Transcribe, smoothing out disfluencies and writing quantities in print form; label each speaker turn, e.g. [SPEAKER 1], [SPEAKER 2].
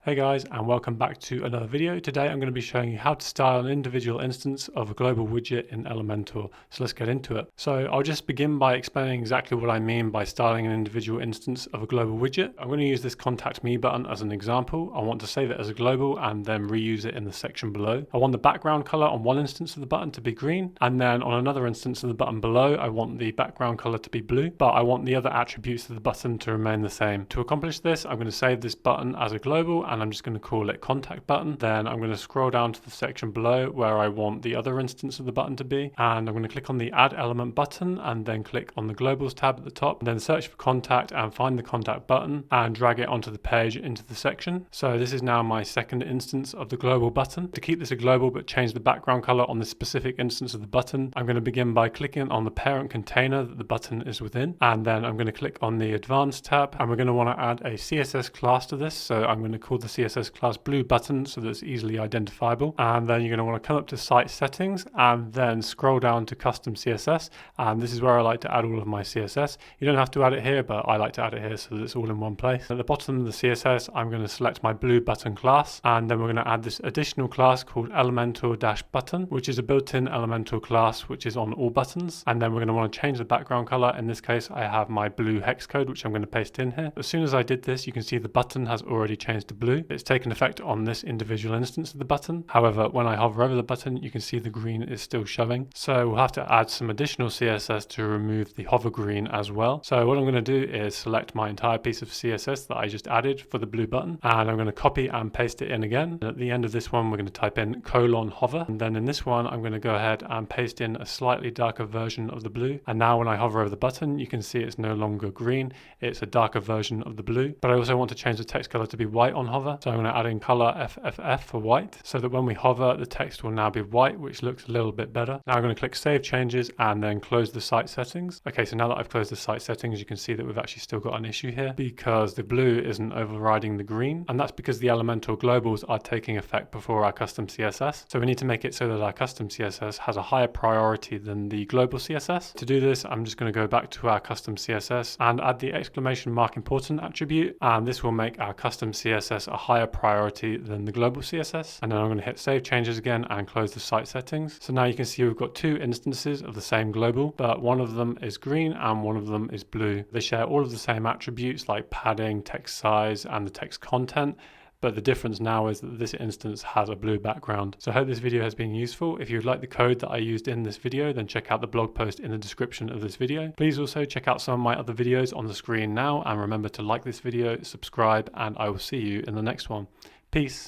[SPEAKER 1] Hey guys, and welcome back to another video. Today I'm going to be showing you how to style an individual instance of a global widget in Elementor. So let's get into it. So I'll just begin by explaining exactly what I mean by styling an individual instance of a global widget. I'm going to use this contact me button as an example. I want to save it as a global and then reuse it in the section below. I want the background color on one instance of the button to be green, and then on another instance of the button below I want the background color to be blue, but I want the other attributes of the button to remain the same. To accomplish this, I'm going to save this button as a global and I'm just going to call it contact button. Then I'm going to scroll down to the section below where I want the other instance of the button to be, and I'm going to click on the add element button and then click on the globals tab at the top, and then search for contact and find the contact button and drag it onto the page into the section. So this is now my second instance of the global button. To keep this a global but change the background color on this specific instance of the button, I'm going to begin by clicking on the parent container that the button is within, and then I'm going to click on the advanced tab, and we're going to want to add a CSS class to this. So I'm going to call the CSS class blue button so that it's easily identifiable, and then you're going to want to come up to site settings and then scroll down to custom CSS, and this is where I like to add all of my CSS. You don't have to add it here, but I like to add it here so that it's all in one place. At the bottom of the CSS I'm going to select my blue button class, and then we're going to add this additional class called Elementor-button, which is a built-in Elementor class which is on all buttons. And then we're going to want to change the background color. In this case I have my blue hex code which I'm going to paste in here. As soon as I did this, you can see the button has already changed to blue. It's taken effect on this individual instance of the button. However, when I hover over the button, you can see the green is still showing. So we'll have to add some additional CSS to remove the hover green as well. So what I'm going to do is select my entire piece of CSS that I just added for the blue button, and I'm going to copy and paste it in again. And at the end of this one, we're going to type in :hover. And then in this one, I'm going to go ahead and paste in a slightly darker version of the blue. And now when I hover over the button, you can see it's no longer green. It's a darker version of the blue. But I also want to change the text color to be white on hover. So I'm going to add in color FFF for white, so that when we hover, the text will now be white, which looks a little bit better. Now I'm going to click Save Changes and then close the site settings. Okay, so now that I've closed the site settings, you can see that we've actually still got an issue here because the blue isn't overriding the green, and that's because the Elementor globals are taking effect before our custom CSS. So we need to make it so that our custom CSS has a higher priority than the global CSS. To do this, I'm just going to go back to our custom CSS and add the exclamation mark important attribute, and this will make our custom CSS a higher priority than the global CSS. And then I'm going to hit Save Changes again and close the site settings. So now you can see we've got two instances of the same global, but one of them is green and one of them is blue. They share all of the same attributes like padding, text size, and the text content, but the difference now is that this instance has a blue background. So I hope this video has been useful. If you would like the code that I used in this video, then check out the blog post in the description of this video. Please also check out some of my other videos on the screen now, and remember to like this video, subscribe, and I will see you in the next one. Peace.